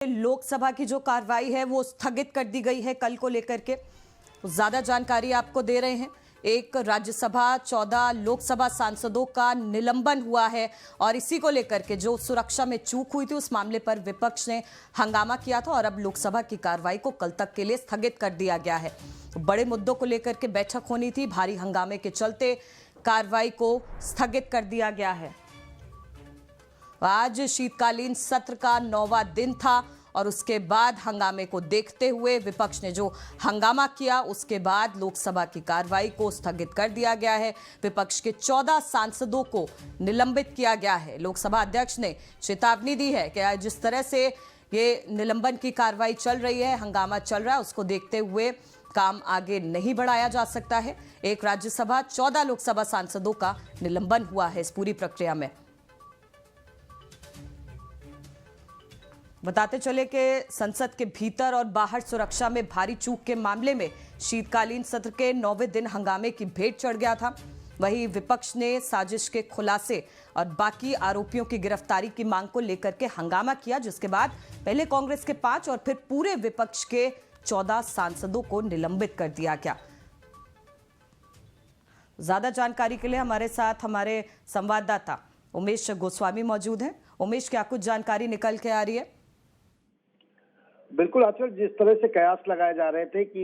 लोकसभा की जो कार्रवाई है वो स्थगित कर दी गई है कल को लेकर के। ज्यादा जानकारी आपको दे रहे हैं। एक राज्यसभा 14 लोकसभा सांसदों का निलंबन हुआ है और इसी को लेकर के जो सुरक्षा में चूक हुई थी उस मामले पर विपक्ष ने हंगामा किया था और अब लोकसभा की कार्रवाई को कल तक के लिए स्थगित कर दिया गया है। बड़े मुद्दों को लेकर के बैठक होनी थी, भारी हंगामे के चलते कार्रवाई को स्थगित कर दिया गया है। आज शीतकालीन सत्र का 9वां दिन था और उसके बाद हंगामे को देखते हुए विपक्ष ने जो हंगामा किया उसके बाद लोकसभा की कार्रवाई को स्थगित कर दिया गया है। विपक्ष के 14 सांसदों को निलंबित किया गया है। लोकसभा अध्यक्ष ने चेतावनी दी है कि जिस तरह से ये निलंबन की कार्रवाई चल रही है, हंगामा चल रहा है, उसको देखते हुए काम आगे नहीं बढ़ाया जा सकता है। एक राज्यसभा 14 लोकसभा सांसदों का निलंबन हुआ है इस पूरी प्रक्रिया में। बताते चले कि संसद के भीतर और बाहर सुरक्षा में भारी चूक के मामले में शीतकालीन सत्र के 9वें दिन हंगामे की भेंट चढ़ गया था। वहीं विपक्ष ने साजिश के खुलासे और बाकी आरोपियों की गिरफ्तारी की मांग को लेकर के हंगामा किया, जिसके बाद पहले कांग्रेस के 5 और फिर पूरे विपक्ष के 14 सांसदों को निलंबित कर दिया गया। ज्यादा जानकारी के लिए हमारे साथ हमारे संवाददाता उमेश गोस्वामी मौजूद हैं। उमेश, क्या कुछ जानकारी निकल के आ रही है? बिल्कुल आचल, जिस तरह से कयास लगाए जा रहे थे कि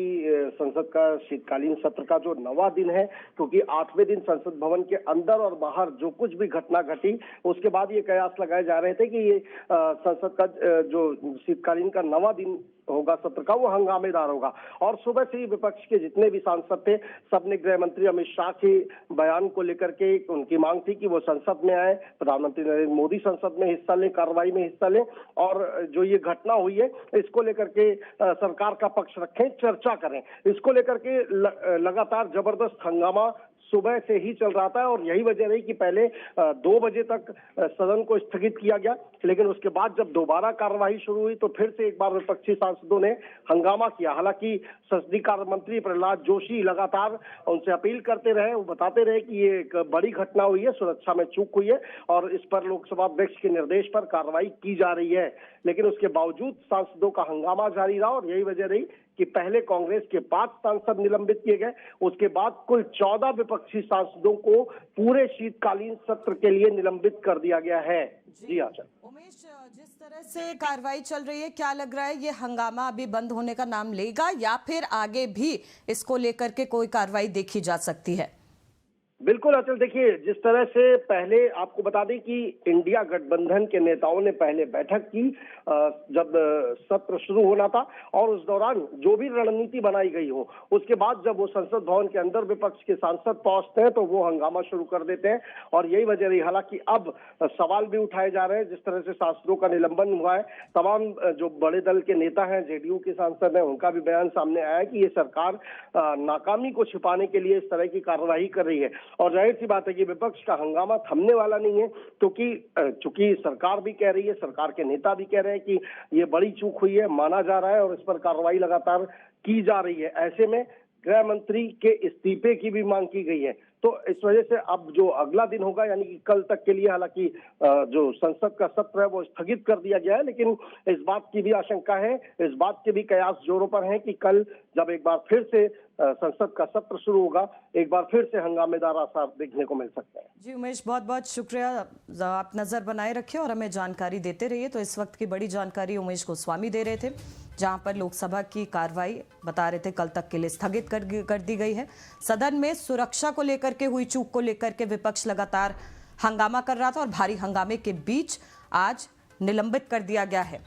संसद का शीतकालीन सत्र का जो 9वां दिन है, क्योंकि 8वें दिन संसद भवन के अंदर और बाहर जो कुछ भी घटना घटी उसके बाद ये कयास लगाए जा रहे थे कि ये संसद का जो शीतकालीन का 9वां दिन होगा सत्र का, वो हंगामेदार होगा। और सुबह से ही विपक्ष के जितने भी सांसद थे सबने गृह मंत्री अमित शाह के बयान को लेकर के उनकी मांग थी कि वो संसद में आए, प्रधानमंत्री नरेंद्र मोदी संसद में हिस्सा लें, कार्रवाई में हिस्सा लें और जो ये घटना हुई है इसको लेकर के सरकार का पक्ष रखें, चर्चा करें। इसको लेकर के लगातार जबरदस्त हंगामा सुबह से ही चल रहा था और यही वजह रही कि पहले 2 बजे तक सदन को स्थगित किया गया, लेकिन उसके बाद जब दोबारा कार्यवाही शुरू हुई तो फिर से एक बार विपक्षी सांसदों ने हंगामा किया। हालांकि संसदीय कार्य मंत्री प्रहलाद जोशी लगातार उनसे अपील करते रहे, वो बताते रहे कि ये एक बड़ी घटना हुई है, सुरक्षा में चूक हुई है और इस पर लोकसभा अध्यक्ष के निर्देश पर कार्रवाई की जा रही है। लेकिन उसके बावजूद सांसदों का हंगामा जारी रहा और यही वजह रही कि पहले कांग्रेस के 5 सांसद निलंबित किए गए, उसके बाद कुल 14 विपक्षी सांसदों को पूरे शीतकालीन सत्र के लिए निलंबित कर दिया गया है। जी आचल। उमेश, जिस तरह से कार्रवाई चल रही है, क्या लग रहा है ये हंगामा अभी बंद होने का नाम लेगा या फिर आगे भी इसको लेकर के कोई कार्रवाई देखी जा सकती है? बिल्कुल अचल, देखिए जिस तरह से पहले आपको बता दें कि इंडिया गठबंधन के नेताओं ने पहले बैठक की जब सत्र शुरू होना था और उस दौरान जो भी रणनीति बनाई गई हो, उसके बाद जब वो संसद भवन के अंदर विपक्ष के सांसद पहुंचते हैं तो वो हंगामा शुरू कर देते हैं और यही वजह रही। हालांकि अब सवाल भी उठाए जा रहे हैं, जिस तरह से सांसदों का निलंबन हुआ है, तमाम जो बड़े दल के नेता हैं, जेडीयू के सांसद हैं, उनका भी बयान सामने आया है कि ये सरकार नाकामी को छिपाने के लिए इस तरह की कार्रवाई कर रही है। और जाहिर सी बात है कि विपक्ष का हंगामा थमने वाला नहीं है, क्योंकि चूंकि सरकार भी कह रही है, सरकार के नेता भी कह रहे हैं कि ये बड़ी चूक हुई है, माना जा रहा है और इस पर कार्रवाई लगातार की जा रही है। ऐसे में गृह मंत्री के इस्तीफे की भी मांग की गई है। तो इस वजह से अब जो अगला दिन होगा, यानी कि कल तक के लिए, हालांकि जो संसद का सत्र है वो स्थगित कर दिया गया है, लेकिन इस बात की भी आशंका है, इस बात के भी कयास जोरों पर हैं कि कल जब एक बार फिर से संसद का सत्र शुरू होगा, एक बार फिर से हंगामेदार आसार देखने को मिल सकते हैं। जी उमेश, बहुत बहुत शुक्रिया। आप नजर बनाए रखिए और हमें जानकारी देते रहिए। तो इस वक्त की बड़ी जानकारी उमेश गोस्वामी दे रहे थे, जहां पर लोकसभा की कार्रवाई बता रहे थे कल तक के लिए स्थगित कर दी गई है। सदन में सुरक्षा को लेकर के हुई चूक को लेकर के विपक्ष लगातार हंगामा कर रहा था और भारी हंगामे के बीच आज निलंबित कर दिया गया है